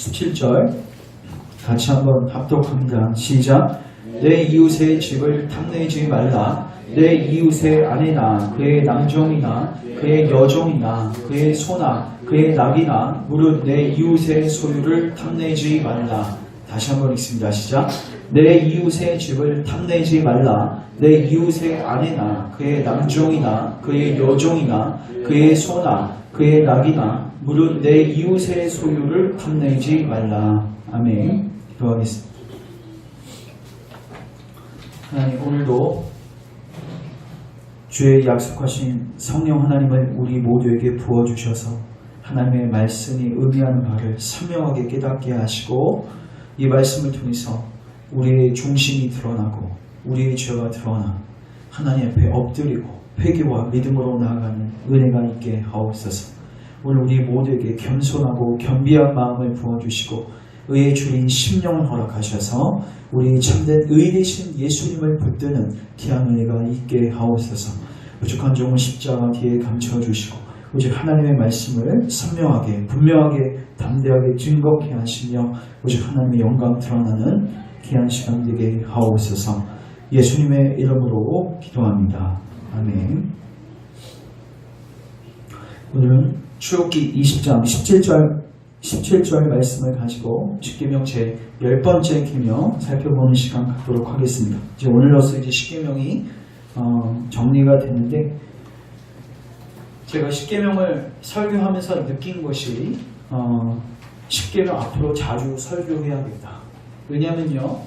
17절 같이 한번 합독합니다. 시작. 내 이웃의 집을 탐내지 말라. 내 이웃의 아내나 그의 남종이나 그의 여종이나 그의 소나 그의 낙이나 무릇 내 이웃의 소유를 탐내지 말라. 다시 한번 읽습니다. 시작. 내 이웃의 집을 탐내지 말라. 내 이웃의 아내나 그의 남종이나 그의 여종이나 그의 소나 그의 낙이나 무릇 내 이웃의 소유를 탐내지 말라. 아멘. 기도하겠습니다. 하나님, 오늘도 주의 약속하신 성령 하나님을 우리 모두에게 부어주셔서 하나님의 말씀이 의미하는 바를 선명하게 깨닫게 하시고 이 말씀을 통해서 우리의 중심이 드러나고 우리의 죄가 드러나 하나님 앞에 엎드리고 회개와 믿음으로 나아가는 은혜가 있게 하옵소서. 오늘 우리 모두에게 겸손하고 겸비한 마음을 부어주시고 의의 주인 심령을 허락하셔서 우리 참된 의 되신 예수님을 붙드는 귀한 은혜가 있게 하옵소서. 부족한 종을 십자가 뒤에 감춰주시고 오직 하나님의 말씀을 선명하게 분명하게 담대하게 증거케 하시며 오직 하나님의 영광 드러나는 귀한 시간 되게 하옵소서. 예수님의 이름으로 기도합니다. 아멘. 오늘은 출애굽기 20장 17절 말씀을 가지고 십계명 제 10번째 계명 살펴보는 시간 갖도록 하겠습니다. 이제 오늘로서 이제 십계명이 정리가 되는데 제가 십계명을 설교하면서 느낀 것이 십계명 앞으로 자주 설교해야겠다. 왜냐면요,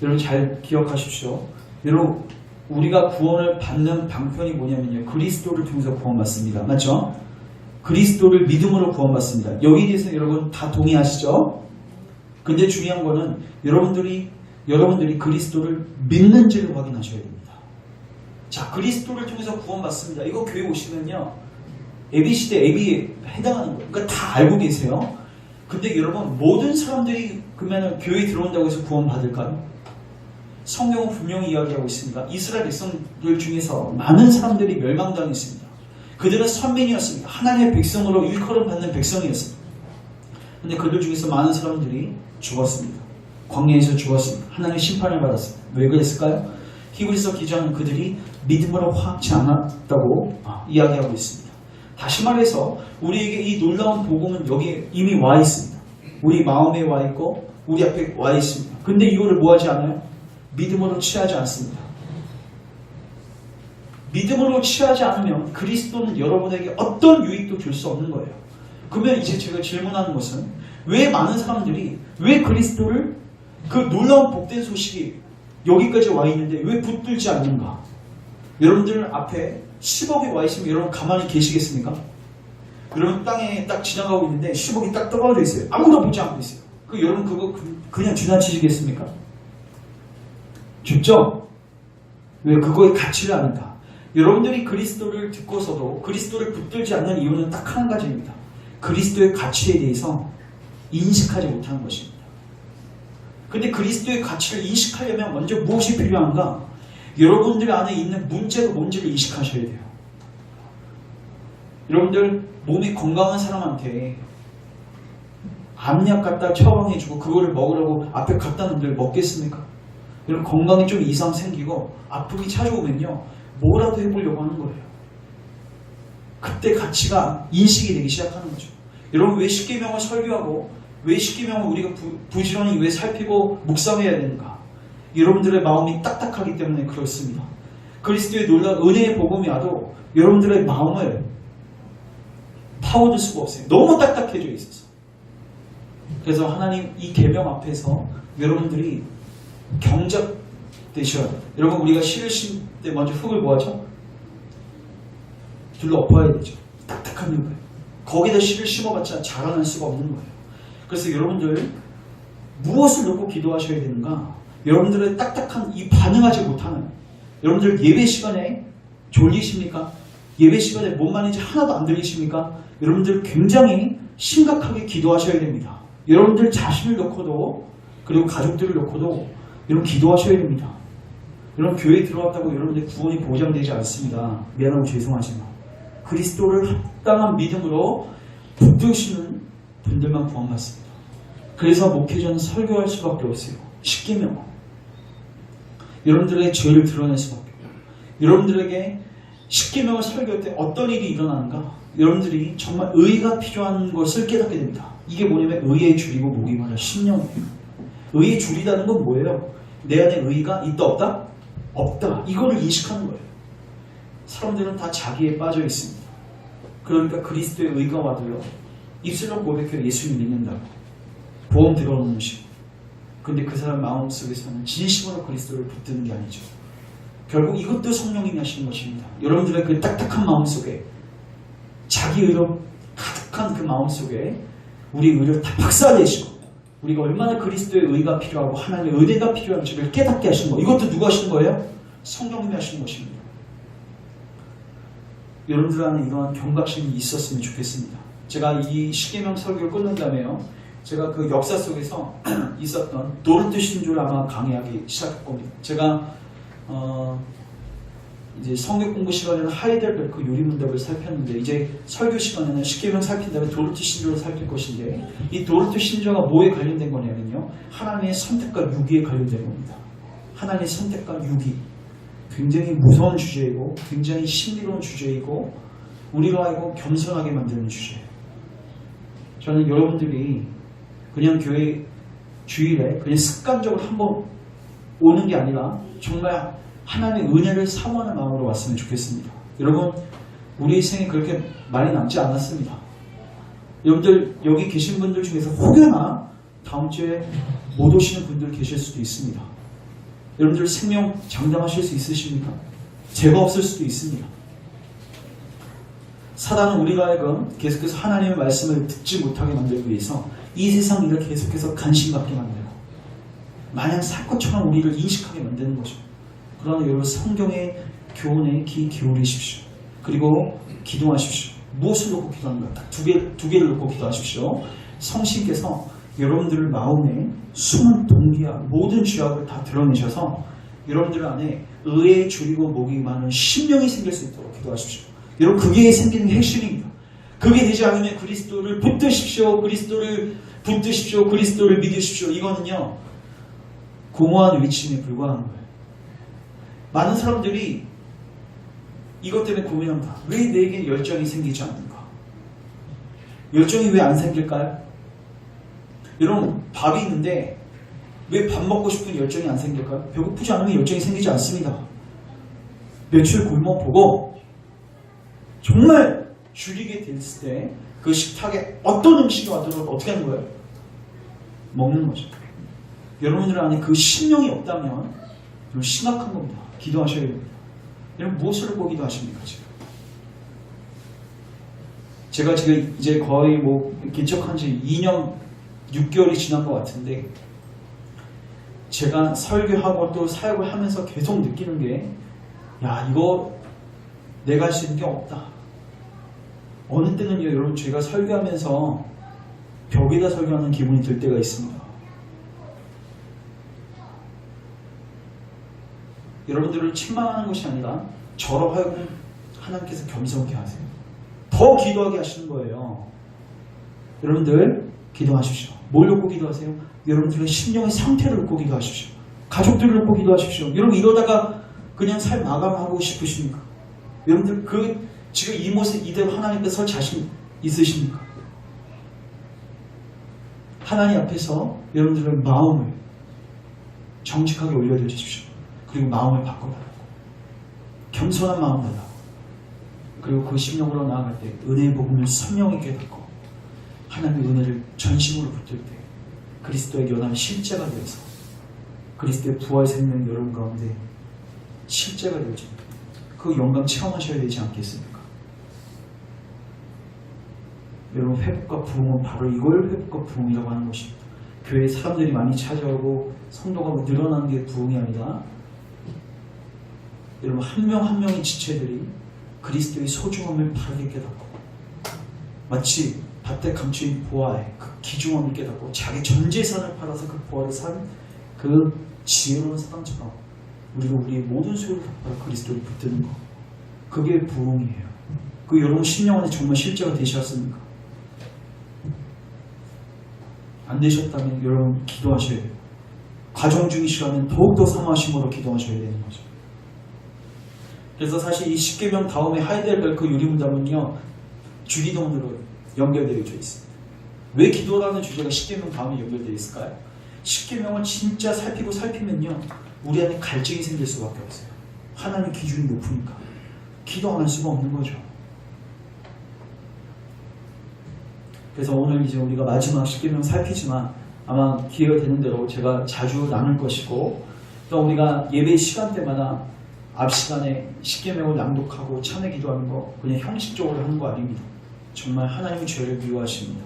여러분 잘 기억하십시오. 여러분 우리가 구원을 받는 방편이 뭐냐면요, 그리스도를 통해서 구원받습니다. 맞죠? 그리스도를 믿음으로 구원받습니다. 여기에 대해서 여러분 다 동의하시죠? 근데 중요한 거는 여러분들이 그리스도를 믿는지를 확인하셔야 됩니다. 자, 그리스도를 통해서 구원받습니다. 이거 교회 오시면요, ABC대 AB에 해당하는 거예요. 그러니까 다 알고 계세요. 근데 여러분 모든 사람들이 그러면 교회에 들어온다고 해서 구원받을까요? 성경은 분명히 이야기하고 있습니다. 이스라엘 백성들 중에서 많은 사람들이 멸망당했습니다. 그들은 선민이었습니다. 하나님의 백성으로 일컬음 받는 백성이었습니다. 근데 그들 중에서 많은 사람들이 죽었습니다. 광야에서 죽었습니다. 하나님의 심판을 받았습니다. 왜 그랬을까요? 히브리서 기자는 그들이 믿음으로 화합치 않았다고 이야기하고 있습니다. 다시 말해서 우리에게 이 놀라운 복음은 여기에 이미 와 있습니다. 우리 마음에 와 있고 우리 앞에 와 있습니다. 근데 이거를 뭐 하지 않아요? 믿음으로 취하지 않습니다. 믿음으로 취하지 않으면 그리스도는 여러분에게 어떤 유익도 줄 수 없는 거예요. 그러면 이제 제가 질문하는 것은 왜 많은 사람들이 왜 그리스도를 그 놀라운 복된 소식이 여기까지 와 있는데 왜 붙들지 않는가? 여러분들 앞에 10억이 와 있으면 여러분 가만히 계시겠습니까? 여러분 땅에 딱 지나가고 있는데 10억이 딱 떨어져 있어요. 아무도 보지 않고 있어요. 여러분 그거 그냥 지나치시겠습니까? 죽죠? 왜? 그거의 가치를 아니까. 여러분들이 그리스도를 듣고서도 그리스도를 붙들지 않는 이유는 딱 한 가지입니다. 그리스도의 가치에 대해서 인식하지 못하는 것입니다. 근데 그리스도의 가치를 인식하려면 먼저 무엇이 필요한가? 여러분들 안에 있는 문제가 뭔지를 인식하셔야 돼요. 여러분들 몸이 건강한 사람한테 암약 갖다 처방해주고 그거를 먹으라고 앞에 갖다 놓으면 먹겠습니까? 여러분 건강에 좀 이상 생기고 아픔이 찾아오면요, 뭐라도 해보려고 하는 거예요. 그때 가치가 인식이 되기 시작하는 거죠. 여러분 왜 십계명을 설교하고 왜 십계명을 우리가 부지런히 왜 살피고 묵상해야 되는가? 여러분들의 마음이 딱딱하기 때문에 그렇습니다. 그리스도의 놀라운 은혜의 복음이 와도 여러분들의 마음을 파고들 수가 없어요. 너무 딱딱해져 있어서. 그래서 하나님 이 계명 앞에서 여러분들이 경작되셔야 돼요. 여러분 우리가 씨를 심을 때 먼저 흙을 뭐하죠? 둘러 엎어야 되죠. 딱딱한 거예요. 거기다 씨를 심어봤자 자라날 수가 없는 거예요. 그래서 여러분들 무엇을 놓고 기도하셔야 되는가? 여러분들의 딱딱한 이 반응하지 못하는, 여러분들 예배 시간에 졸리십니까? 예배 시간에 뭔 말인지 하나도 안 들리십니까? 여러분들 굉장히 심각하게 기도하셔야 됩니다. 여러분들 자신을 놓고도 그리고 가족들을 놓고도 여러분 기도하셔야 됩니다. 여러분 교회에 들어왔다고 여러분들 구원이 보장되지 않습니다. 미안하고 죄송하지만 그리스도를 합당한 믿음으로 붙드시는 분들만 구원받습니다. 그래서 목회자는 설교할 수밖에 없어요. 십계명. 여러분들의 죄를 드러낼 수밖에 없어요. 여러분들에게 십계명을 설교할 때 어떤 일이 일어나는가? 여러분들이 정말 의가 필요한 것을 깨닫게 됩니다. 이게 뭐냐면 의에 줄이고 목이 말하 신령이에요. 의에 줄이다는 건 뭐예요? 내 안에 의가 있다 없다? 없다. 이거를 인식하는 거예요. 사람들은 다 자기에 빠져 있습니다. 그러니까 그리스도의 의가 와도요. 입술로 고백해 예수님 믿는다고. 보험 들어놓는 식. 근데 그 사람 마음속에서는 진심으로 그리스도를 붙드는 게 아니죠. 결국 이것도 성령님이 하시는 것입니다. 여러분들의 그 딱딱한 마음속에 자기 의로 가득한 그 마음속에 우리 의를 다 박살내시고 우리가 얼마나 그리스도의 의가 필요하고 하나님의 은혜가 필요한지를 깨닫게 하시는 거. 이것도 누가 하시는 거예요? 성령님이 하시는 것입니다. 여러분들 안에 이러한 경각심이 있었으면 좋겠습니다. 제가 이 십계명 설교를 끊는 다음에요. 제가 그 역사 속에서 있었던 도르트 신조를 아마 강의하기 시작할 겁니다. 제가 이제 성경 공부 시간에는 하이델베르크 유리문답을 살폈는데 이제 설교 시간에는 십계명 살핀 다음에 도르트 신조를 살필 것인데 이 도르트 신조가 뭐에 관련된 거냐면요. 하나님의 선택과 유기에 관련된 겁니다. 하나님의 선택과 유기. 굉장히 무서운 주제이고 굉장히 신비로운 주제이고 우리로 하여금 겸손하게 만드는 주제예요. 저는 여러분들이 그냥 교회 주일에 그냥 습관적으로 한번 오는 게 아니라 정말 하나님의 은혜를 사모하는 마음으로 왔으면 좋겠습니다. 여러분 우리 생에 그렇게 많이 남지 않았습니다. 여러분들 여기 계신 분들 중에서 혹여나 다음 주에 못 오시는 분들 계실 수도 있습니다. 여러분들 생명 장담하실 수 있으십니까? 죄가 없을 수도 있습니다. 사단은 우리가 하여금 계속해서 하나님의 말씀을 듣지 못하게 만들기 위해서 이 세상 일을 계속해서 관심받게 만들고 마냥 살 것처럼 우리를 인식하게 만드는 거죠. 그러나 여러분 성경의 교훈에 귀 기울이십시오. 그리고 기도하십시오. 무엇을 놓고 기도하는가? 딱 두 개를 놓고 기도하십시오. 성신께서 여러분들 마음에 숨은 동기와 모든 죄악을 다 드러내셔서 여러분들 안에 의에 줄이고 목이 많은 심령이 생길 수 있도록 기도하십시오. 여러분 그게 생기는 게 핵심입니다. 그게 되지 않으면 그리스도를 붙드십시오. 그리스도를 붙드십시오. 그리스도를 믿으십시오. 이거는요 공허한 외침에 불과한 거예요. 많은 사람들이 이것 때문에 고민합니다. 왜 내게 열정이 생기지 않는가? 열정이 왜 안 생길까요? 여러분 밥이 있는데 왜 밥 먹고 싶은 열정이 안 생길까요? 배고프지 않으면 열정이 생기지 않습니다. 며칠 굶어 보고 정말 줄이게 됐을 때 그 식탁에 어떤 음식이 와도 어떻게 하는 거예요? 먹는 거죠. 여러분들 안에 그 신령이 없다면 좀 심각한 겁니다. 기도하셔야 됩니다. 여러분 무엇을 놓고 기도하십니까 지금? 제가 지금 이제 거의 개척한 지 2년 6개월이 지난 것 같은데 제가 설교하고 또 사역을 하면서 계속 느끼는 게 야 이거 내가 할 수 있는 게 없다. 어느 때는요 여러분 제가 설교하면서 벽에다 설교하는 기분이 들 때가 있습니다. 여러분들을 책망하는 것이 아니라 저로 하여금 하나님께서 겸손케 하세요. 더 기도하게 하시는 거예요. 여러분들 기도하십시오. 뭘 놓고 기도하세요? 여러분들의 심령의 상태를 놓고 기도하십시오. 가족들을 놓고 기도하십시오. 여러분 이러다가 그냥 살 마감하고 싶으십니까? 여러분들 지금 이 모습 이대로 하나님께서 설 자신 있으십니까? 하나님 앞에서 여러분들의 마음을 정직하게 올려드리십시오. 그리고 마음을 바꿔달라고. 겸손한 마음 달라고. 그리고 그 심령으로 나아갈 때 은혜의 복음을 선명히 깨닫고 하나님의 은혜를 전심으로 붙들 때 그리스도의 연합이 실제가 되어서 그리스도의 부활 생명 여러분 가운데 실제가 되어져 그 영광 체험하셔야 되지 않겠습니까? 여러분 회복과 부흥은 바로 이걸 회복과 부흥이라고 하는 것입니다. 교회에 사람들이 많이 찾아오고 성도가 늘어나는 게 부흥이 아니라 여러분 한 명 한 명의 지체들이 그리스도의 소중함을 바르게 깨닫고 마치 밭에 감추인 보화의 그 귀중함을 깨닫고 자기 전 재산을 팔아서 그 보화를 산 그 지혜로운 사람처럼 우리도 우리의 모든 소유를 다 팔아 그리스도를 붙드는 것. 그게 부흥이에요. 그 여러분 심령 안에 정말 실제가 되셨습니까? 안 되셨다면 여러분 기도하셔야 돼요. 과정 중이시라면 더욱더 사모하심으로 기도하셔야 되는 거죠. 그래서 사실 이 십계명 다음에 하이델베르크 유리문답은요 주기도문으로 연결되어 있습니다. 왜 기도라는 주제가 십계명 다음에 연결되어 있을까요? 십계명을 진짜 살피면요 우리 안에 갈증이 생길 수밖에 없어요. 하나님 기준이 높으니까 기도 안 할 수가 없는 거죠. 그래서 오늘 이제 우리가 마지막 십계명 살피지만 아마 기회가 되는 대로 제가 자주 나눌 것이고 또 우리가 예배 시간대마다 앞 시간에 십계명을 낭독하고 찬양 기도하는 거 그냥 형식적으로 하는 거 아닙니다. 정말 하나님의 죄를 미워하십니다.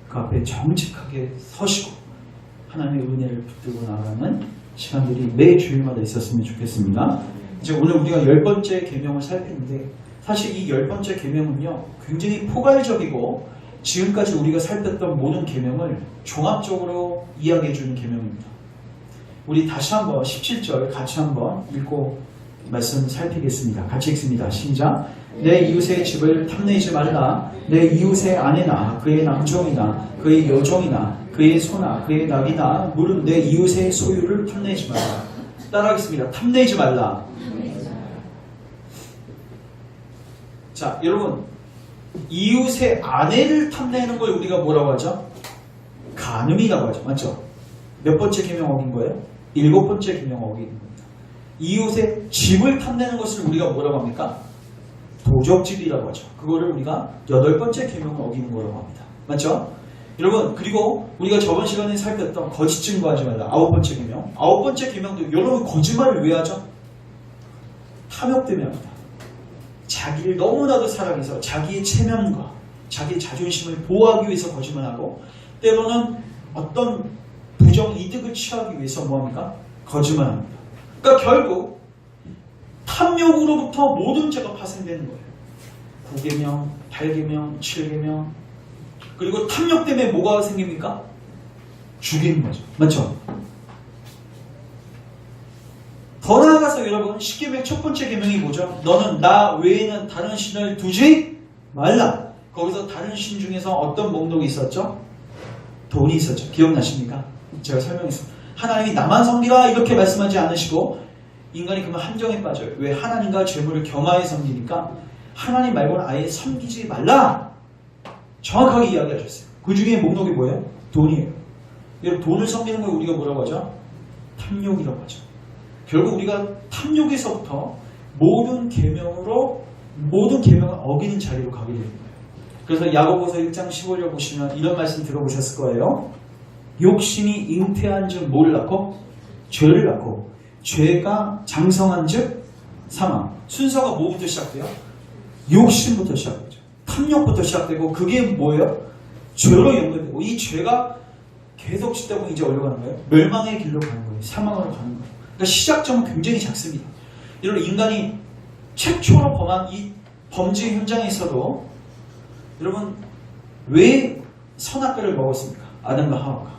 그 앞에 정직하게 서시고 하나님의 은혜를 붙들고 나가는 시간들이 매 주일마다 있었으면 좋겠습니다. 이제 오늘 우리가 10번째 계명을 살피는데 사실 이 10번째 계명은요 굉장히 포괄적이고 지금까지 우리가 살폈던 모든 계명을 종합적으로 이야기해주는 계명입니다. 우리 다시 한번 17절 같이 한번 읽고 말씀 살피겠습니다. 같이 읽습니다. 시작. 내 이웃의 집을 탐내지 말라. 내 이웃의 아내나 그의 남종이나 그의 여종이나 그의 소나 그의 낙이나 물은 내 이웃의 소유를 탐내지 말라. 따라하겠습니다. 탐내지 말라. 자, 여러분 이웃의 아내를 탐내는 걸 우리가 뭐라고 하죠? 간음이라고 하죠. 맞죠? 몇 번째 계명 어긴 거예요? 7번째 계명 어긴 겁니다. 이웃의 집을 탐내는 것을 우리가 뭐라고 합니까? 도적질이라고 하죠. 그거를 우리가 8번째 계명을 어기는 거라고 합니다. 맞죠? 여러분 그리고 우리가 저번 시간에 살폈던 거짓 증거하지 말라 9번째 계명 9번째 계명도 여러분 거짓말을 왜 하죠? 탐욕 때문에 합니다. 자기를 너무나도 사랑해서 자기의 체면과 자기의 자존심을 보호하기 위해서 거짓말하고 때로는 어떤 부정 이득을 취하기 위해서 뭐합니까? 거짓말합니다. 그러니까 결국 탐욕으로부터 모든 죄가 파생되는 거예요. 9계명, 8계명, 7계명 그리고 탐욕 때문에 뭐가 생깁니까? 죽이는 거죠. 맞죠? 더 나아가서 여러분 10계명 첫 번째 계명이 뭐죠? 너는 나 외에는 다른 신을 두지 말라. 거기서 다른 신 중에서 어떤 목록이 있었죠? 돈이 있었죠. 기억나십니까? 제가 설명했습니다. 하나님이 나만 섬기라 이렇게 말씀하지 않으시고 인간이 그러면 함정에 빠져요. 왜? 하나님과 재물을 겸하여 섬기니까 하나님 말고는 아예 섬기지 말라. 정확하게 이야기하셨어요. 그 중에 목록이 뭐예요? 돈이에요. 여러분 돈을 섬기는 걸 우리가 뭐라고 하죠? 탐욕이라고 하죠. 결국 우리가 탐욕에서부터 모든 계명을 어기는 자리로 가게 되는 거예요. 그래서 야고보서 1장 15절 보시면 이런 말씀 들어보셨을 거예요. 욕심이 잉태한 즉 뭐를 낳고? 죄를 낳고 죄가 장성한 즉 사망. 순서가 뭐부터 시작돼요? 욕심부터 시작되죠. 탐욕부터 시작되고 그게 뭐예요? 죄로 연결되고 이 죄가 계속 짓다 보면 이제 어디로 가는 거예요? 멸망의 길로 가는 거예요. 사망으로 가는 거예요. 그러니까 시작점은 굉장히 작습니다. 여러분 인간이 최초로 범한 이 범죄 현장에 있어도 여러분 왜 선악과를 먹었습니까? 아담과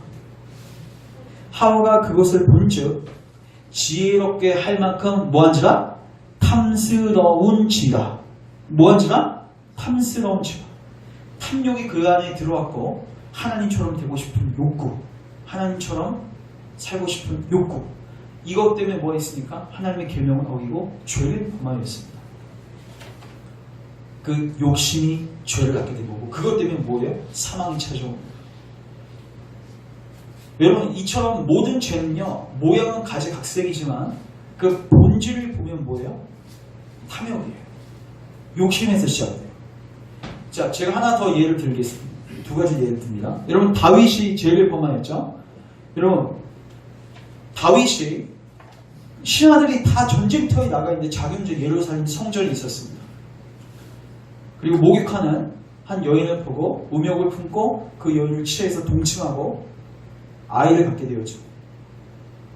하와가 그것을 본즉 지혜롭게 할 만큼 뭐한지라? 탐스러운지라. 뭐한지라? 탐스러운지라. 탐욕이 그 안에 들어왔고 하나님처럼 되고 싶은 욕구, 하나님처럼 살고 싶은 욕구, 이것 때문에 뭐 했습니까? 하나님의 계명을 어기고 죄를 범하였습니다. 그 욕심이 죄를 낳게 된 거고 그것 때문에 뭐예요? 사망이 찾아옵니다. 여러분 이처럼 모든 죄는요 모양은 가지각색이지만 그 본질을 보면 뭐예요? 탐욕이에요. 욕심에서 시작돼요. 자, 제가 하나 더 예를 들겠습니다. 두 가지 예를 듭니다. 여러분 다윗이 죄를 범하였죠? 여러분 다윗이 신하들이 다 전쟁터에 나가 있는데 자기 혼자 예루살렘 성전이 있었습니다. 그리고 목욕하는 한 여인을 보고 음욕을 품고 그 여인을 취해서 동침하고 아이를 갖게 되었죠.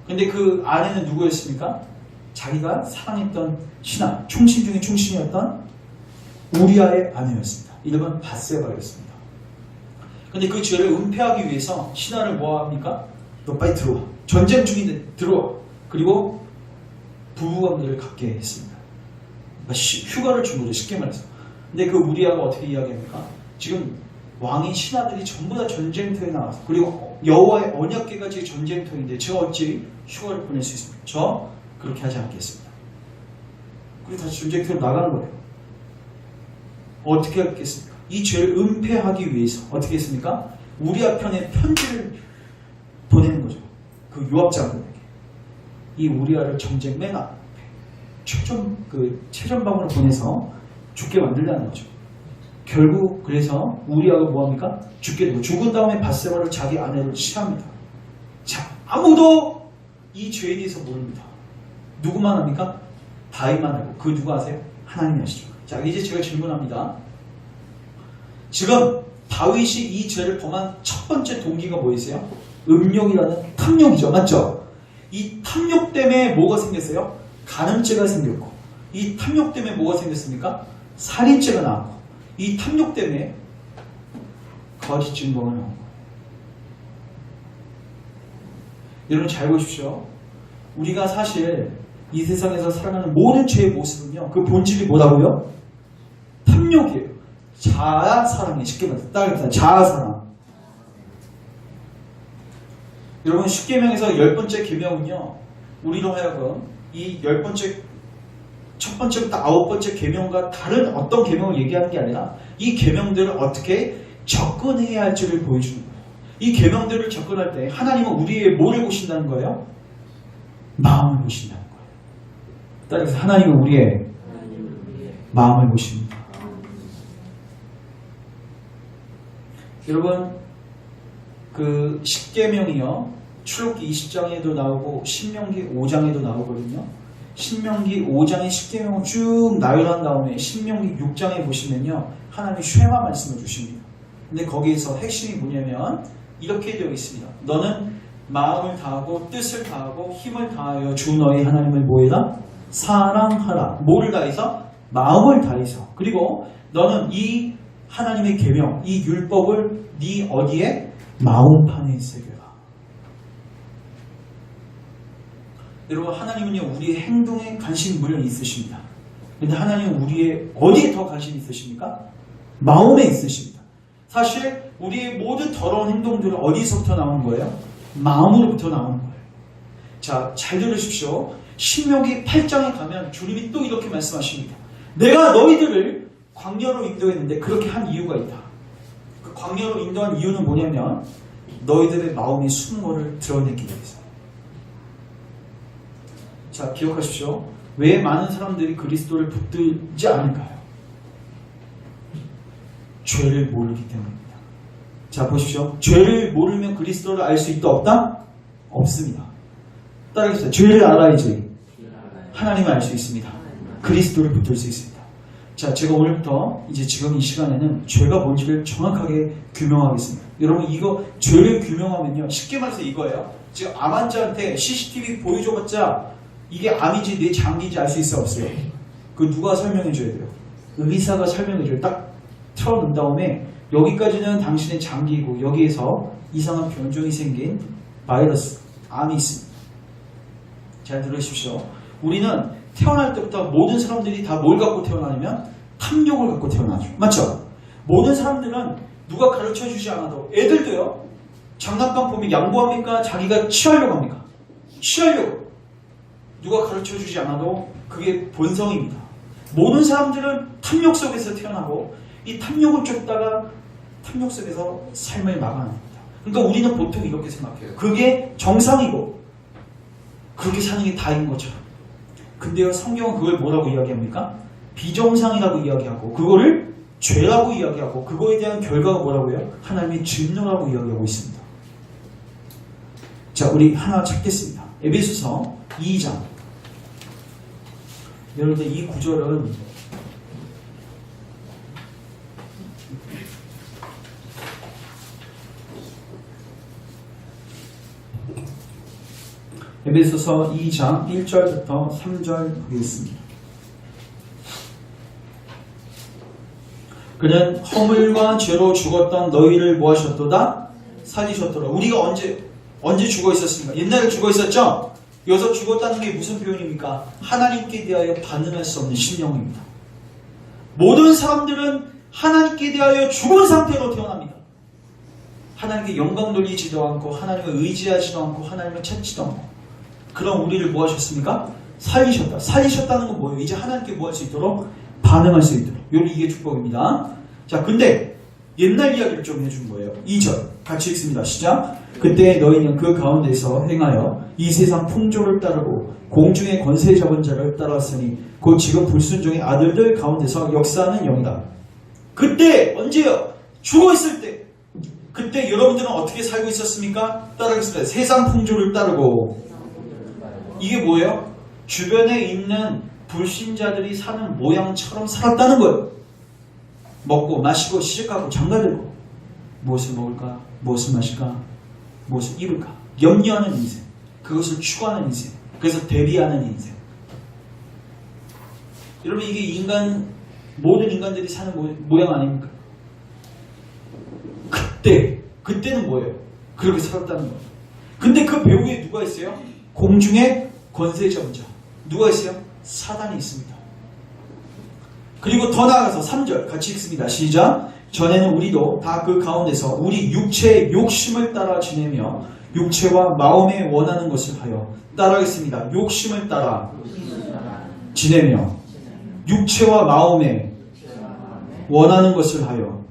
근데 그 아내는 누구였습니까? 자기가 사랑했던 신하, 충신 중에 충신이었던 우리아의 아내였습니다. 이름은 밧세바였습니다. 근데 그 죄를 은폐하기 위해서 신하를 뭐합니까? 너 빨리 들어와. 전쟁 중인데 들어와. 그리고 부부관계를 갖게 했습니다. 그러니까 휴가를 준 거죠. 쉽게 말해서. 근데 그 우리아가 어떻게 이야기합니까? 지금 왕의 신하들이 전부 다 전쟁터에 나와서 그리고 여호와의 언약궤가 제 전쟁터인데 제가 어찌 휴가를 보낼 수 있습니까? 저 그렇게 하지 않겠습니다. 그리고 다시 전쟁터로 나가는 거예요. 어떻게 하겠습니까? 이 죄를 은폐하기 위해서 어떻게 했습니까? 우리아 편에 편지를 보내는 거죠. 그 요압 장군에게 이 우리아를 전쟁 맨 앞에 최전방으로 보내서 죽게 만들려는 거죠. 결국 그래서 우리아가 뭐합니까? 죽게 되고 죽은 다음에 밧세바를 자기 아내로 취합니다. 자, 아무도 이 죄에 대해서 모릅니다. 누구만 합니까? 다윗만 알고. 그 누구 아세요? 하나님이 아시죠. 자, 이제 제가 질문합니다. 지금 다윗이 이 죄를 범한 첫 번째 동기가 뭐였어요? 음욕이라는 탐욕이죠. 맞죠? 이 탐욕 때문에 뭐가 생겼어요? 간음죄가 생겼고, 이 탐욕 때문에 뭐가 생겼습니까? 살인죄가 나왔고, 이 탐욕 때문에 거짓 증거가 나온 거예요. 여러분 잘 보십시오. 우리가 사실 이 세상에서 살아가는 모든 죄의 모습은요, 그 본질이 뭐라고요? 탐욕이에요. 자아사랑이에요. 쉽게 말해서 따르겠다. 자아사랑. 여러분 10계명에서 10번째 계명은요, 우리로 하여금 이 10번째 첫 번째부터 9번째 계명과 다른 어떤 계명을 얘기하는 게 아니라 이 계명들을 어떻게 접근해야 할지를 보여주는 거예요. 이 계명들을 접근할 때 하나님은 우리의 뭐를 보신다는 거예요? 마음을 보신다는 거예요. 따라서 하나님은 우리의 마음을 보십니다. 여러분 그 10계명이요, 출애굽기 20장에도 나오고 신명기 5장에도 나오거든요. 신명기 5장의 10계명을 쭉 나열한 다음에 신명기 6장에 보시면요, 하나님이 쉐마 말씀을 주십니다. 근데 거기에서 핵심이 뭐냐면 이렇게 되어 있습니다. 너는 마음을 다하고 뜻을 다하고 힘을 다하여 주 너희 하나님을 뭐해라? 사랑하라. 뭐를 다해서? 마음을 다해서. 그리고 너는 이 하나님의 계명, 이 율법을 네 어디에? 마음판에 새겨라. 여러분 하나님은요, 우리의 행동에 관심이 물론 있으십니다. 근데 하나님은 우리의 어디에 더 관심이 있으십니까? 마음에 있으십니다. 사실 우리의 모든 더러운 행동들은 어디서부터 나오는 거예요? 마음으로부터 나오는 거예요. 자, 잘 들으십시오. 신명기 8장에 가면 주님이 또 이렇게 말씀하십니다. 내가 너희들을 광야로 인도했는데 그렇게 한 이유가 있다. 그 광야로 인도한 이유는 뭐냐면 너희들의 마음이 숨은 것을 드러내기 위해서. 자, 기억하십시오. 왜 많은 사람들이 그리스도를 붙들지 않을까요? 죄를 모르기 때문입니다. 자, 보십시오. 죄를 모르면 그리스도를 알 수 있다 없다? 없습니다. 따라하겠습니다. 죄를 알아야지 하나님을 알 수 있습니다. 그리스도를 붙들 수 있습니다. 자, 제가 오늘부터 이제 지금 이 시간에는 죄가 뭔지를 정확하게 규명하겠습니다. 여러분 이거 죄를 규명하면요, 쉽게 말해서 이거예요. 지금 암 환자한테 CCTV 보여줘봤자 이게 암인지 내 장기인지 알 수 있어 없어요? 그 누가 설명해줘야 돼요? 의사가 설명해줘요. 딱 틀어놓은 다음에 여기까지는 당신의 장기이고 여기에서 이상한 변종이 생긴 바이러스, 암이 있습니다. 잘 들으십시오. 우리는 태어날 때부터 모든 사람들이 다 뭘 갖고 태어나냐면 탐욕을 갖고 태어나죠. 맞죠? 모든 사람들은 누가 가르쳐주지 않아도, 애들도요, 장난감 보면 양보합니까? 자기가 취하려고 합니까? 취하려고. 누가 가르쳐주지 않아도 그게 본성입니다. 모든 사람들은 탐욕 속에서 태어나고 이 탐욕을 쫓다가 탐욕 속에서 삶을 마감합니다. 그러니까 우리는 보통 이렇게 생각해요. 그게 정상이고 그렇게 사는 게 다인 것처럼. 근데요, 성경은 그걸 뭐라고 이야기합니까? 비정상이라고 이야기하고 그거를 죄라고 이야기하고 그거에 대한 결과가 뭐라고요? 하나님의 진노라고 이야기하고 있습니다. 자, 우리 하나 찾겠습니다. 에베소서 2장. 여러분들 이 구절은 에베소서 2장 1절부터 3절 보겠습니다. 그는 허물과 죄로 죽었던 너희를 뭐 하셨도다? 살리셨더라. 우리가 언제 죽어 있었습니까? 옛날에 죽어 있었죠? 여기서 죽었다는 게 무슨 표현입니까? 하나님께 대하여 반응할 수 없는 심령입니다. 모든 사람들은 하나님께 대하여 죽은 상태로 태어납니다. 하나님께 영광 돌리지도 않고 하나님을 의지하지도 않고 하나님을 찾지도 않고 그런 우리를 뭐 하셨습니까? 살리셨다. 살리셨다는 건 뭐예요? 이제 하나님께 뭐 할 수 있도록? 반응할 수 있도록. 이게 축복입니다. 자, 근데 옛날 이야기를 좀 해준 거예요. 2절 같이 읽습니다. 시작. 그때 너희는 그 가운데서 행하여 이 세상 풍조를 따르고 공중의 권세 잡은 자를 따랐으니 곧 지금 불순종의 아들들 가운데서 역사하는 영이다. 그때 언제요? 죽어있을 때. 그때 여러분들은 어떻게 살고 있었습니까? 따르겠습니다. 세상 풍조를 따르고. 이게 뭐예요? 주변에 있는 불신자들이 사는 모양처럼 살았다는 거예요. 먹고 마시고 시집가고 장가들고 무엇을 먹을까? 무엇을 마실까? 무엇을 입을까? 염려하는 인생. 그것을 추구하는 인생. 그래서 대비하는 인생. 여러분 이게 모든 인간들이 사는 모양 아닙니까? 그때는 뭐예요? 그렇게 살았다는 거예요. 근데 그 배후에 누가 있어요? 공중의 권세 잡은 자. 누가 있어요? 사단이 있습니다. 그리고 더 나아가서 3절 같이 읽습니다. 시작. 전에는 우리도 다 그 가운데서 우리 육체의 욕심을 따라 지내며 육체와 마음에 원하는 것을 하여 따라하겠습니다. 욕심을 따라 지내며 육체와 마음에 원하는 것을 하여.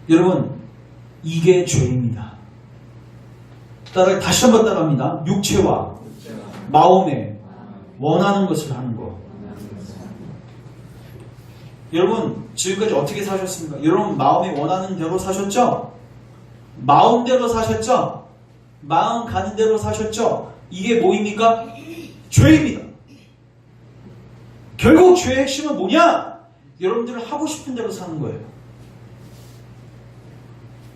여러분 이게 죄입니다. 다시 한번 따라합니다. 육체와 마음에 원하는 것을 하는 것. 여러분 지금까지 어떻게 사셨습니까? 여러분 마음에 원하는 대로 사셨죠? 마음대로 사셨죠? 마음 가는 대로 사셨죠? 이게 뭐입니까? 죄입니다. 결국 죄의 핵심은 뭐냐? 여러분들은 하고 싶은 대로 사는 거예요.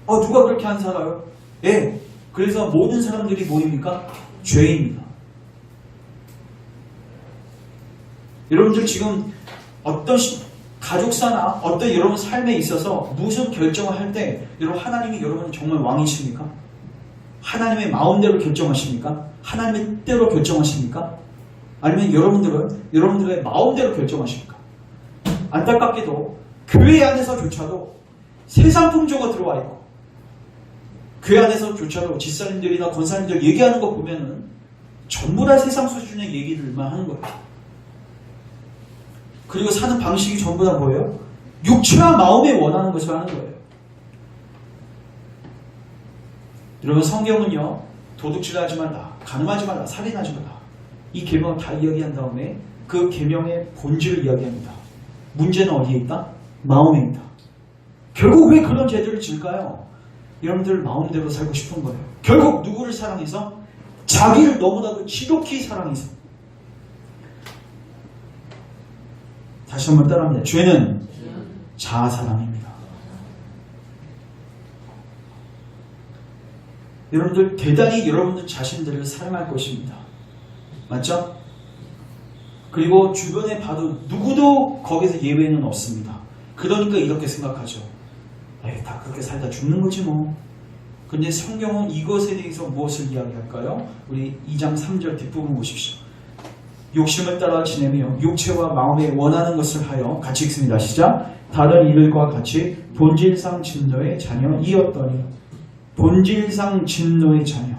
누가 그렇게 안 살아요? 예. 그래서 모든 사람들이 뭐입니까? 죄입니다. 여러분들 지금 어떤 가족사나 어떤 여러분 삶에 있어서 무슨 결정을 할 때 여러분 하나님이 여러분 정말 왕이십니까? 하나님의 마음대로 결정하십니까? 하나님의 뜻대로 결정하십니까? 아니면 여러분들의 마음대로 결정하십니까? 안타깝게도 교회 안에서조차도 세상 풍조가 들어와 있고 교회 안에서조차도 집사님들이나 권사님들 얘기하는 거 보면은 전부 다 세상 수준의 얘기들만 하는 거예요. 그리고 사는 방식이 전부 다 뭐예요? 육체와 마음에 원하는 것을 하는 거예요. 여러분 성경은요. 도둑질하지 말라, 간음하지 말라, 살인하지 말라. 이 계명을 다 이야기한 다음에 그 계명의 본질을 이야기합니다. 문제는 어디에 있다? 마음에 있다. 결국 왜 그런 죄들을 질까요? 여러분들 마음대로 살고 싶은 거예요. 결국 누구를 사랑해서? 자기를 너무나도 지독히 사랑해서. 다시 한번 따라합니다. 죄는 자아사랑입니다. 여러분들 대단히 여러분들 자신들을 사랑할 것입니다. 맞죠? 그리고 주변에 봐도 누구도 거기서 예외는 없습니다. 그러니까 이렇게 생각하죠. 다 그렇게 살다 죽는 거지 뭐. 근데 성경은 이것에 대해서 무엇을 이야기할까요? 우리 2장 3절 뒷부분 보십시오. 욕심을 따라 지내며 육체와 마음에 원하는 것을 하여 같이 읽습니다. 시작. 다른 이들과 같이 본질상 진노의 자녀이었더니. 본질상 진노의 자녀.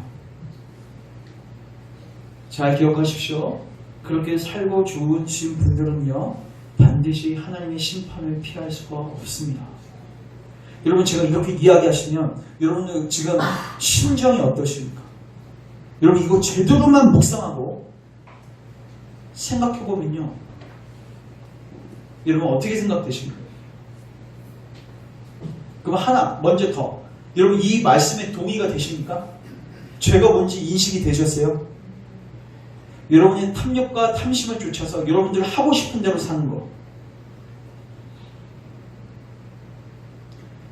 잘 기억하십시오. 그렇게 살고 죽으신 분들은요 반드시 하나님의 심판을 피할 수가 없습니다. 여러분 제가 이렇게 이야기하시면 여러분들 지금 심정이 어떠십니까? 여러분 이거 제대로만 묵상하고 생각해보면요 여러분 어떻게 생각되십니까? 그럼 하나 먼저 더 여러분 이 말씀에 동의가 되십니까? 죄가 뭔지 인식이 되셨어요? 여러분의 탐욕과 탐심을 쫓아서 여러분들 하고 싶은 대로 사는 거.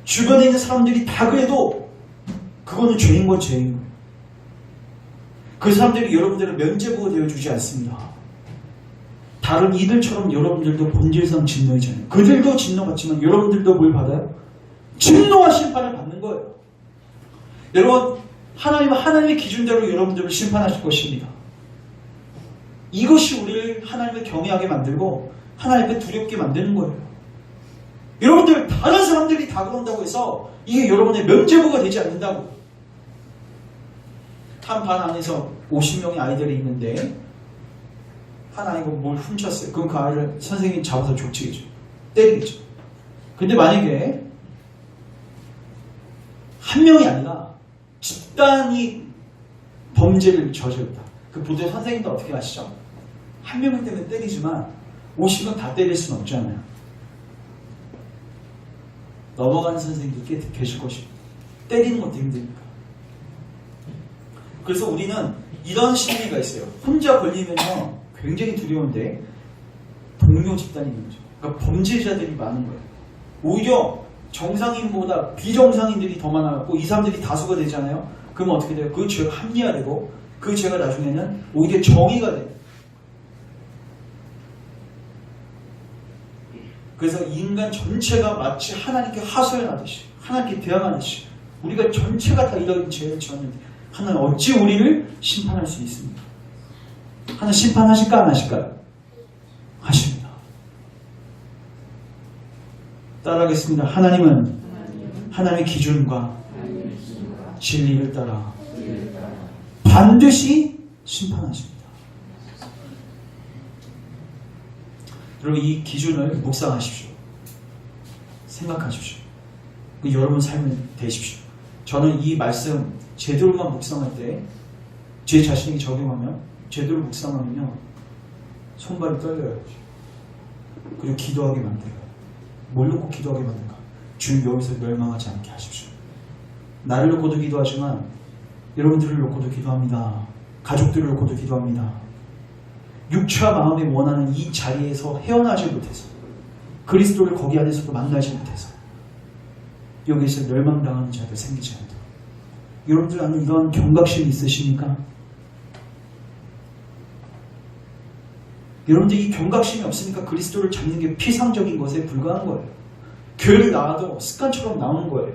주변에 있는 사람들이 다 그래도 그거는 죄인 건 죄인 거예요. 그 사람들이 여러분들을 면죄부가 되어주지 않습니다. 다른 이들처럼 여러분들도 본질상 진노의 자녀. 그들도 진노받지만 여러분들도 뭘 받아요? 진노와 심판을 받는 거예요. 여러분 하나님은 하나님의 기준대로 여러분들을 심판하실 것입니다. 이것이 우리를 하나님을 경외하게 만들고 하나님을 두렵게 만드는 거예요. 여러분들 다른 사람들이 다 그런다고 해서 이게 여러분의 면죄부가 되지 않는다고. 한 반 안에서 50명의 아이들이 있는데 한 아이가 뭘 훔쳤어요. 그럼 그 아이를 선생님이 잡아서 족치겠죠. 때리겠죠. 근데 만약에 한 명이 아니라 집단이 범죄를 저질렀다. 그 보통 선생님도 어떻게 하시죠? 한 명 때문에 때리지만 50명 다 때릴 수는 없잖아요. 넘어가는 선생님도 꽤 계실 것이고 때리는 것도 힘드니까. 그래서 우리는 이런 심리가 있어요. 혼자 걸리면요 굉장히 두려운데 동료 집단이 있는 거죠. 그러니까 범죄자들이 많은 거예요. 오히려 정상인보다 비정상인들이 더 많아갖고 이 사람들이 다수가 되잖아요. 그러면 어떻게 돼요? 그 죄가 합리화되고 그 죄가 나중에는 오히려 정의가 돼요. 그래서 인간 전체가 마치 하나님께 하소연하듯이 하나님께 대항하듯이 우리가 전체가 다 이런 죄를 지었는데 하나님 어찌 우리를 심판할 수 있습니까? 하나님 심판하실까 안 하실까요? 하십니다. 따라하겠습니다. 하나님은 하나님의 기준과 진리를 따라 반드시 심판하십니다. 여러분 이 기준을 묵상하십시오. 생각하십시오. 여러분 삶을 되십시오. 저는 이 말씀 제대로만 묵상할 때 제 자신에게 적용하면 제대로 묵상하면요 손발이 떨려요. 그리고 기도하게 만들어요. 뭘 놓고 기도하게 만든가? 주님 여기서 멸망하지 않게 하십시오. 나를 놓고도 기도하지만 여러분들을 놓고도 기도합니다. 가족들을 놓고도 기도합니다. 육체와 마음이 원하는 이 자리에서 헤어나지 못해서 그리스도를 거기 안에서도 만나지 못해서 여기서 멸망당하는 자들 생기지 않도록 여러분들 안에 이런 경각심이 있으십니까? 여러분들 이 경각심이 없으니까 그리스도를 찾는 게 피상적인 것에 불과한 거예요. 교회를 나와도 습관처럼 나오는 거예요.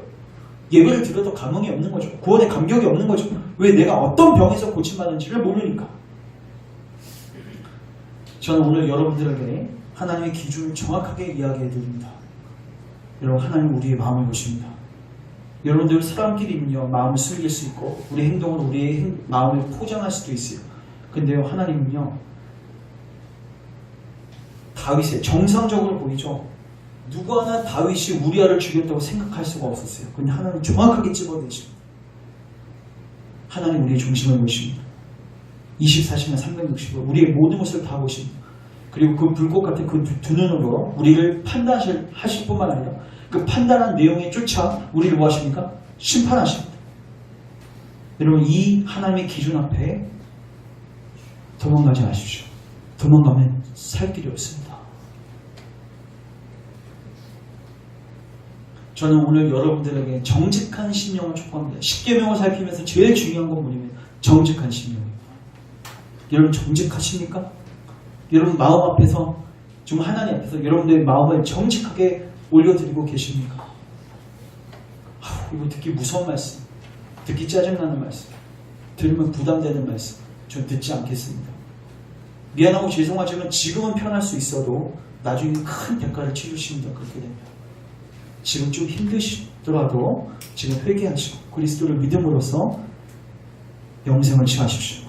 예배를 들어도 감흥이 없는 거죠. 구원에 감격이 없는 거죠. 왜? 내가 어떤 병에서 고침받는지를 모르니까. 저는 오늘 여러분들에게 하나님의 기준을 정확하게 이야기해 드립니다. 여러분 하나님 우리의 마음을 보십니다. 여러분들 사람끼리는요 마음을 숨길 수 있고 우리 행동은 우리의 마음을 포장할 수도 있어요. 근데요 하나님은요 다윗의 정상적으로 보이죠. 누구 하나 다윗이 우리아를 죽였다고 생각할 수가 없었어요. 근데 하나님 정확하게 집어내십니다. 하나님 우리의 중심을 보십니다. 24시간 365 우리의 모든 것을 다 보십니다. 그리고 그 불꽃 같은 그 두 눈으로 우리를 판단하실 뿐만 아니라 그 판단한 내용에 쫓아 우리를 뭐 하십니까? 심판하십니다. 여러분 이 하나님의 기준 앞에 도망가지 마십시오. 도망가면 살 길이 없습니다. 저는 오늘 여러분들에게 정직한 심령을 촉구합니다. 십계명을 살피면서 제일 중요한 건 뭐냐면 정직한 심령입니다. 여러분 정직하십니까? 여러분 마음 앞에서 지금 하나님 앞에서 여러분들의 마음을 정직하게 올려드리고 계십니까? 이거 듣기 무서운 말씀, 듣기 짜증나는 말씀, 들으면 부담되는 말씀 전 듣지 않겠습니다. 미안하고 죄송하지만 지금은 편할 수 있어도 나중에 큰 대가를 치르십니다. 그렇게 되면 지금 좀 힘드시더라도 지금 회개하시고 그리스도를 믿음으로써 영생을 취하십시오.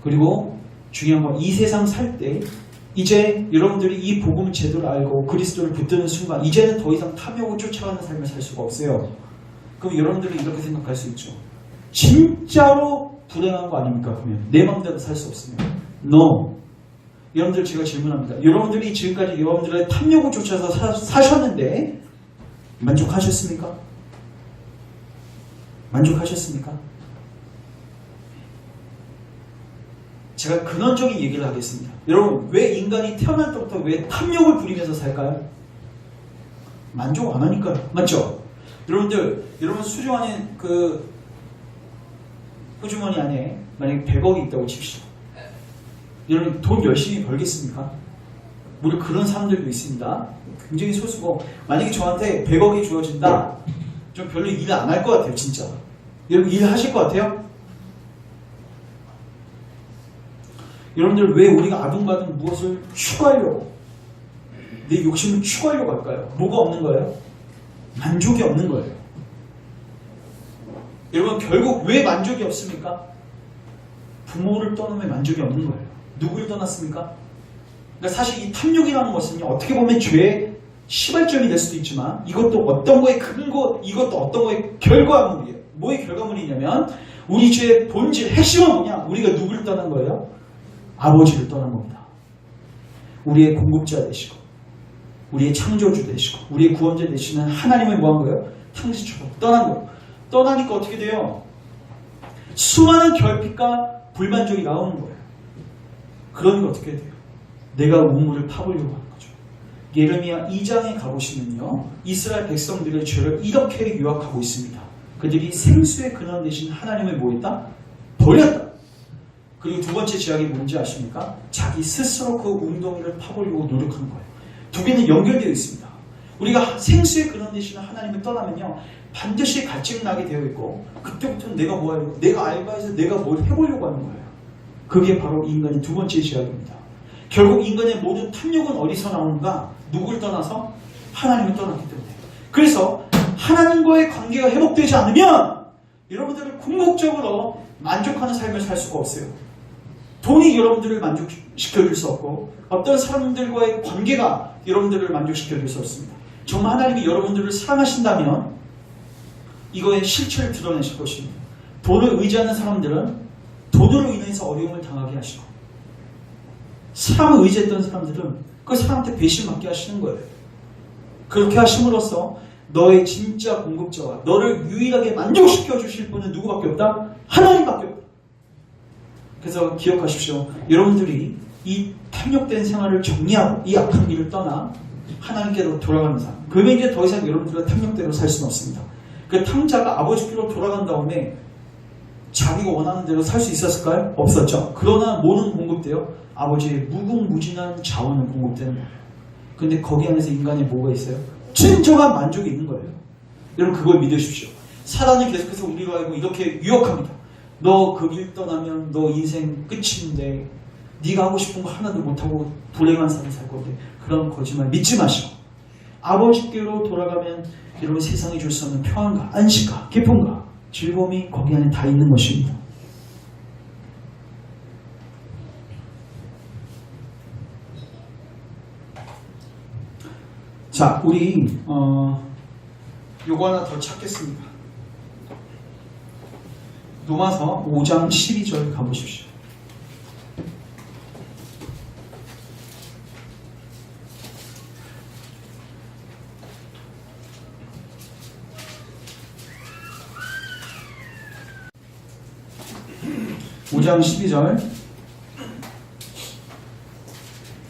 그리고 중요한 건 이 세상 살 때 이제 여러분들이 이 복음 제도를 알고 그리스도를 붙드는 순간 이제는 더 이상 탐욕을 쫓아가는 삶을 살 수가 없어요. 그럼 여러분들은 이렇게 생각할 수 있죠. 진짜로 불행한 거 아닙니까? 그러면 내 마음대로 살 수 없으면 No. 여러분들 제가 질문합니다. 여러분들이 지금까지 여러분들의 탐욕을 쫓아서 사셨는데 만족하셨습니까? 만족하셨습니까? 제가 근원적인 얘기를 하겠습니다. 여러분 왜 인간이 태어날 때부터 왜 탐욕을 부리면서 살까요? 만족 안 하니까요. 맞죠? 여러분 수조 안에 그 호주머니 안에 만약에 100억이 있다고 칩시다. 여러분 돈 열심히 벌겠습니까? 물론 그런 사람들도 있습니다. 굉장히 소수고 만약에 저한테 100억이 주어진다 좀 별로 일 안 할 것 같아요. 진짜. 여러분 일 하실 것 같아요? 여러분들 왜 우리가 아둥바둥 무엇을 추구하려고 내 욕심을 추구하려고 할까요? 뭐가 없는 거예요? 만족이 없는 거예요. 여러분 결국 왜 만족이 없습니까? 부모를 떠나면 만족이 없는 거예요. 누구를 떠났습니까? 그러니까 사실 이 탐욕이라는 것은요, 어떻게 보면 죄의 시발점이 될 수도 있지만 이것도 어떤 거의 근거, 이것도 어떤 거의 결과물이에요. 뭐의 결과물이냐면 우리 죄의 본질, 핵심은 뭐냐? 우리가 누구를 떠난 거예요? 아버지를 떠난 겁니다. 우리의 공급자 되시고 우리의 창조주 되시고 우리의 구원자 되시는 하나님을 뭐한 거예요? 탕지처럼 떠난 거예요. 떠나니까 어떻게 돼요? 수많은 결핍과 불만족이 나오는 거예요. 그러니까 어떻게 돼요? 내가 우물을 파보려고 하는 거죠. 예레미야 2장에 가보시면요, 이스라엘 백성들의 죄를 이렇게 요약하고 있습니다. 그들이 생수의 근원 되신 하나님을 뭐했다? 버렸다. 그리고 두 번째 제약이 뭔지 아십니까? 자기 스스로 그 웅덩이를 파보려고 노력하는 거예요. 두 개는 연결되어 있습니다. 우리가 생수의 근원 되시는 하나님을 떠나면요, 반드시 갈증 나게 되어 있고, 그때부터는 내가 뭐 하려고, 내가 알바해서 내가 뭘 해보려고 하는 거예요. 그게 바로 인간의 두 번째 제약입니다. 결국 인간의 모든 탐욕은 어디서 나오는가? 누구를 떠나서? 하나님을 떠났기 때문에. 그래서 하나님과의 관계가 회복되지 않으면 여러분들은 궁극적으로 만족하는 삶을 살 수가 없어요. 돈이 여러분들을 만족시켜줄 수 없고 어떤 사람들과의 관계가 여러분들을 만족시켜줄 수 없습니다. 정말 하나님이 여러분들을 사랑하신다면 이거의 실체를 드러내실 것입니다. 돈을 의지하는 사람들은 돈으로 인해서 어려움을 당하게 하시고, 사람을 의지했던 사람들은 그 사람한테 배신받게 하시는 거예요. 그렇게 하심으로써 너의 진짜 공급자와 너를 유일하게 만족시켜 주실 분은 누구밖에 없다? 하나님밖에 없다. 그래서 기억하십시오. 여러분들이 이 탐욕된 생활을 정리하고 이 악한 길을 떠나 하나님께로 돌아가는 삶, 그러면 이제 더 이상 여러분들은 탐욕대로 살 수는 없습니다. 그 탕자가 아버지께로 돌아간 다음에 자기가 원하는 대로 살 수 있었을까요? 없었죠. 그러나 뭐는 공급돼요? 아버지의 무궁무진한 자원을 공급되는 거예요. 근데 거기 안에서 인간의 뭐가 있어요? 진정한 만족이 있는 거예요. 여러분 그걸 믿으십시오. 사단은 계속해서 우리로 알고 이렇게 유혹합니다. 너 그 길 떠나면 너 인생 끝인데 네가 하고 싶은 거 하나도 못하고 불행한 삶을 살 건데, 그런 거짓말 믿지 마시고 아버지께로 돌아가면 여러분 세상이 줄 수 없는 평안과 안식과 기쁨과 즐거움이 거기 안에 다 있는 것입니다. 자, 우리 요거 하나 더 찾겠습니다. 로마서 5장 12절 가보십시오. (5장 12절)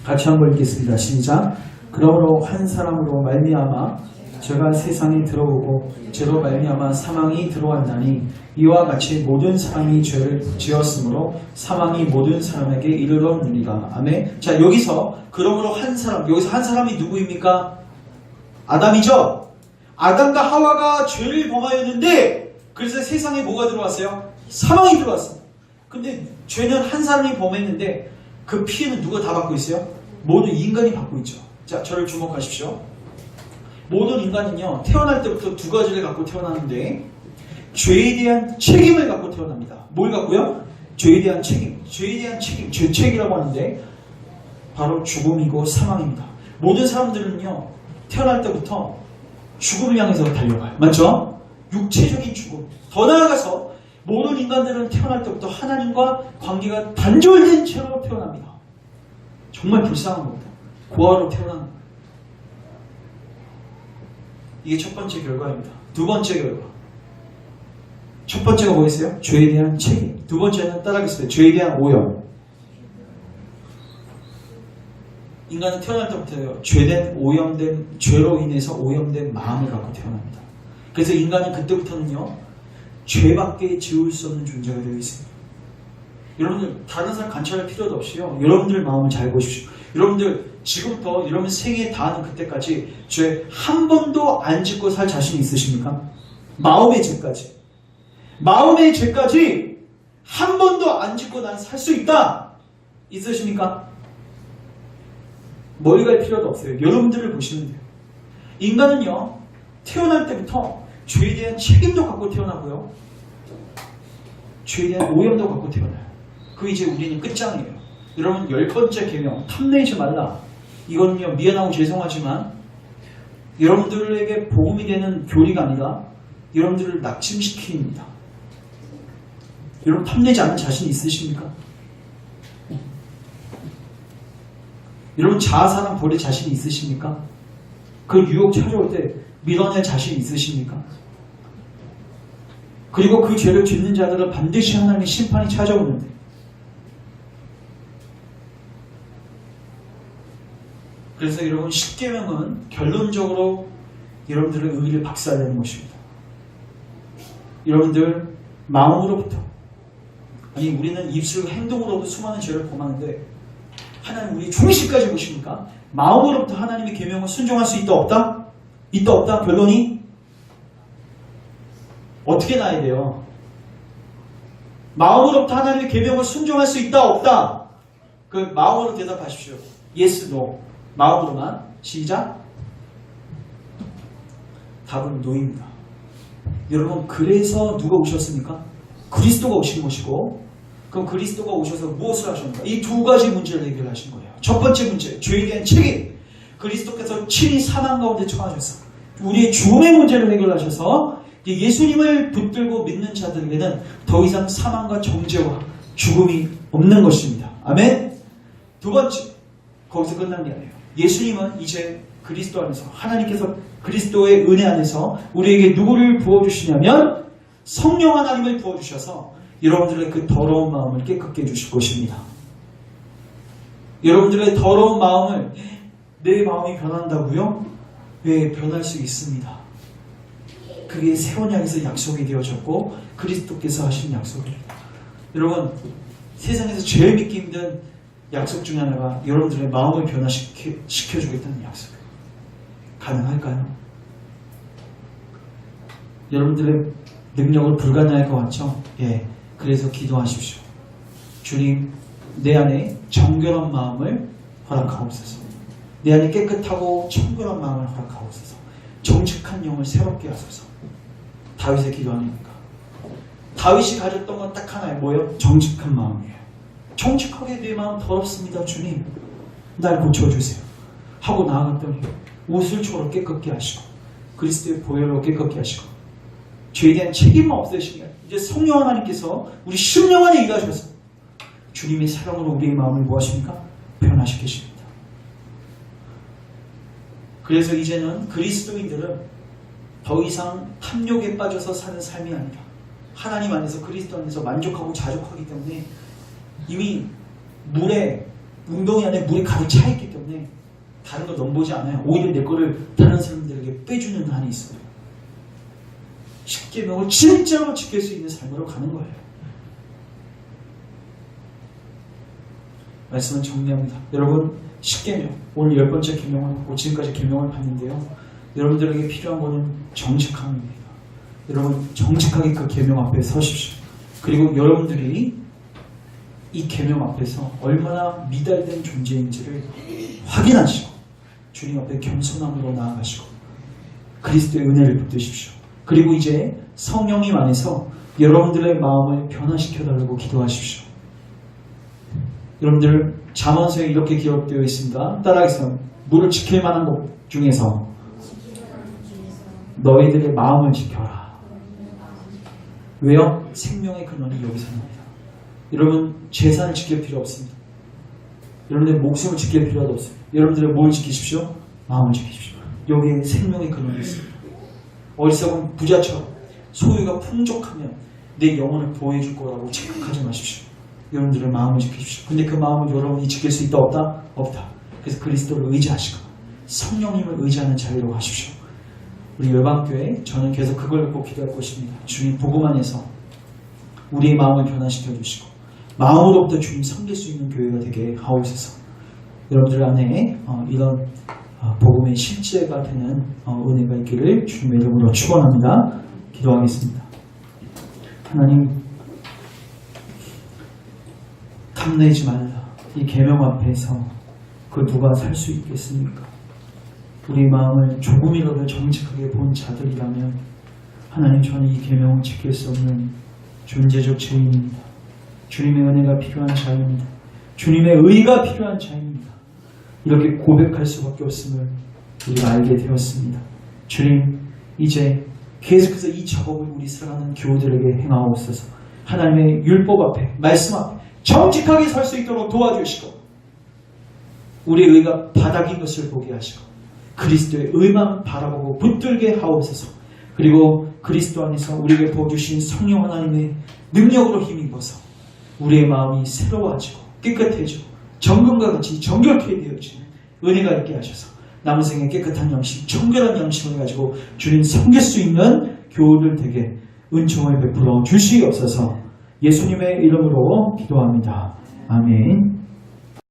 같이 한번 읽겠습니다. 시작. 그러므로 한 사람으로 말미암아 죄가 세상에 들어오고 죄로 말미암아 사망이 들어왔나니 이와 같이 모든 사람이 죄를 지었으므로 사망이 모든 사람에게 이르렀느니라. 아멘. 자, 여기서 그러므로 한 사람, 여기서 한 사람이 누구입니까? 아담이죠. 아담과 하와가 죄를 범하였는데 그래서 세상에 뭐가 들어왔어요? 사망이 들어왔습니다. 근데 죄는 한 사람이 범했는데 그 피해는 누가 다 받고 있어요? 모든 인간이 받고 있죠. 자, 저를 주목하십시오. 모든 인간은요, 태어날 때부터 두 가지를 갖고 태어나는데 죄에 대한 책임을 갖고 태어납니다. 뭘 갖고요? 죄에 대한 책임. 죄에 대한 책임, 죄책이라고 하는데 바로 죽음이고 사망입니다. 모든 사람들은요, 태어날 때부터 죽음을 향해서 달려가요. 맞죠? 육체적인 죽음. 더 나아가서 모든 인간들은 태어날 때부터 하나님과 관계가 단절된 채로 태어납니다. 정말 불쌍한 겁니다. 고아로 태어나는 거예요. 이게 첫 번째 결과입니다. 두 번째 결과. 첫 번째가 뭐였어요? 죄에 대한 책임. 두 번째는 따라하겠습니다. 죄에 대한 오염. 인간은 태어날 때부터요, 죄된, 오염된, 죄로 인해서 오염된 마음을 갖고 태어납니다. 그래서 인간은 그때부터는요, 죄밖에 지울 수 없는 존재가 되어 있습니다. 여러분들, 다른 사람 관찰할 필요도 없이요, 여러분들 마음을 잘 보십시오. 여러분들, 지금부터 여러분 생에 닿는 그때까지 죄 한 번도 안 짓고 살 자신 있으십니까? 마음의 죄까지. 마음의 죄까지 한 번도 안 짓고 난 살 수 있다. 있으십니까? 멀리 갈 필요도 없어요. 여러분들을 보시면 돼요. 인간은요, 태어날 때부터 죄에 대한 책임도 갖고 태어나고요, 죄에 대한 오염도 갖고 태어나요. 그 이제 우리는 끝장이에요. 여러분, 10번째 계명, 탐내지 말라. 이거는요, 미안하고 죄송하지만 여러분들에게 복음이 되는 교리가 아니라 여러분들을 낙심시킵니다. 여러분, 탐내지 않는 자신 있으십니까? 여러분, 자아사랑 버릴 자신이 있으십니까? 그 유혹 찾아올 때 밀어낼 자신 있으십니까? 그리고 그 죄를 짓는 자들은 반드시 하나님의 심판이 찾아오는데, 그래서 여러분, 십계명은 결론적으로 여러분들의 의를 박살내는 것입니다. 여러분들 마음으로부터, 아니 우리는 입술과 행동으로도 수많은 죄를 범하는데 하나님 우리 중심까지 보십니까? 마음으로부터 하나님의 계명을 순종할 수 있다 없다? 있다 없다? 결론이 어떻게 나야 돼요? 마음으로부터 하나님의 계명을 순종할 수 있다 없다? 그 마음으로 대답하십시오. Yes, no. 마음으로만. 시작. 답은 no입니다. 여러분, 그래서 누가 오셨습니까? 그리스도가 오신 것이고, 그럼 그리스도가 오셔서 무엇을 하셨는가? 이 두 가지 문제를 해결하신 거예요. 첫 번째 문제, 죄에 대한 책임. 그리스도께서 친히 사망 가운데 처하셔서 우리의 죽음의 문제를 해결하셔서 예수님을 붙들고 믿는 자들에게는 더 이상 사망과 정죄와 죽음이 없는 것입니다. 아멘? 두 번째, 거기서 끝난 게 아니에요. 예수님은 이제 그리스도 안에서, 하나님께서 그리스도의 은혜 안에서 우리에게 누구를 부어주시냐면 성령 하나님을 부어주셔서 여러분들의 그 더러운 마음을 깨끗게 해주실 것입니다. 여러분들의 더러운 마음을, 내 마음이 변한다고요? 왜? 변할 수 있습니다. 그게 새 언약에서 약속이 되어졌고 그리스도께서 하신 약속입니다. 여러분, 세상에서 제일 믿기 힘든 약속 중에 하나가 여러분들의 마음을 변화시켜주겠다는 약속이에요. 가능할까요? 여러분들의 능력은 불가능할 것 같죠? 예. 그래서 기도하십시오. 주님, 내 안에 정결한 마음을 허락하옵소서. 내 안에 깨끗하고 청결한 마음을 허락하옵소서. 정직한 영을 새롭게 하소서. 다윗의 기도 아닙니까? 다윗이 가졌던 건 딱 하나예요. 뭐예요? 정직한 마음이에요. 정직하게 내 마음 더럽습니다. 주님, 날 고쳐주세요. 하고 나아갔더니 옷을 초로 깨끗게 하시고 그리스도의 보혈로 깨끗게 하시고 죄에 대한 책임을 없애시면 이제 성령 하나님께서 우리 심령 안에 일하셔서 주님의 사랑으로 우리의 마음을 무엇입니까? 변화시키십니다. 그래서 이제는 그리스도인들은 더 이상 탐욕에 빠져서 사는 삶이 아니라 하나님 안에서, 그리스도 안에서 만족하고 자족하기 때문에 이미 웅덩이 안에 물이 가득 차 있기 때문에 다른 거 넘보지 않아요. 오히려 내 거를 다른 사람들에게 빼주는 한이 있어요. 십계명을 진짜로 지킬 수 있는 삶으로 가는 거예요. 말씀은 정리합니다. 여러분, 십계명, 오늘 10번째 계명을 하고 지금까지 계명을 봤는데요. 여러분들에게 필요한 것은 정직함입니다. 여러분, 정직하게 그 계명 앞에 서십시오. 그리고 여러분들이 이 계명 앞에서 얼마나 미달된 존재인지를 확인하시고 주님 앞에 겸손함으로 나아가시고 그리스도의 은혜를 붙드십시오. 그리고 이제 성령님 안에서 여러분들의 마음을 변화시켜달라고 기도하십시오. 여러분들 잠언서에 이렇게 기록되어 있습니다. 따라하겠습니다. 무를 지킬 만한 것 중에서 너희들의 마음을 지켜라. 왜요? 생명의 근원이 여기서 납니다. 여러분, 재산을 지킬 필요 없습니다. 여러분들의 목숨을 지킬 필요도 없습니다. 여러분들의 뭘 지키십시오? 마음을 지키십시오. 여기에 생명의 근원이 있습니다. 어리석은 부자처럼 소유가 풍족하면 내 영혼을 보호해줄 거라고 생각하지 마십시오. 여러분들의 마음을 지키십시오. 근데 그 마음을 여러분이 지킬 수 있다 없다? 없다. 그래서 그리스도를 의지하시고 성령님을 의지하는 자리로 가십시오. 우리 열방교회, 저는 계속 그걸 꼭 기도할 것입니다. 주님 복음 안에서 우리의 마음을 변화시켜 주시고 마음으로부터 주님 섬길 수 있는 교회가 되게 하옵소서. 여러분들 안에 이런 복음의 실제가 되는 은혜가 있기를 주님의 이름으로 축원합니다. 기도하겠습니다. 하나님, 탐내지 말라. 이 계명 앞에서 그 누가 살 수 있겠습니까? 우리 마음을 조금이라도 정직하게 본 자들이라면 하나님, 저는 이 계명을 지킬 수 없는 존재적 죄인입니다. 주님의 은혜가 필요한 자입니다. 주님의 의가 필요한 자입니다. 이렇게 고백할 수밖에 없음을 우리가 알게 되었습니다. 주님, 이제 계속해서 이 작업을 우리 사랑하는 교우들에게 행하옵소서. 하나님의 율법 앞에, 말씀 앞에 정직하게 설 수 있도록 도와주시고, 우리의 의가 바닥인 것을 보게 하시고, 그리스도의 의만 바라보고 붙들게 하옵소서. 그리고 그리스도 안에서 우리에게 부어주신 성령 하나님의 능력으로 힘입어서 우리의 마음이 새로워지고 깨끗해지고 정금과 같이 정결케 되어지는 은혜가 있게 하셔서 남은 생에 깨끗한 영심, 청결한 영심을 가지고 주님 섬길 수 있는 교우들 되게 은총을 베풀어 주시옵소서. 예수님의 이름으로 기도합니다. 아멘.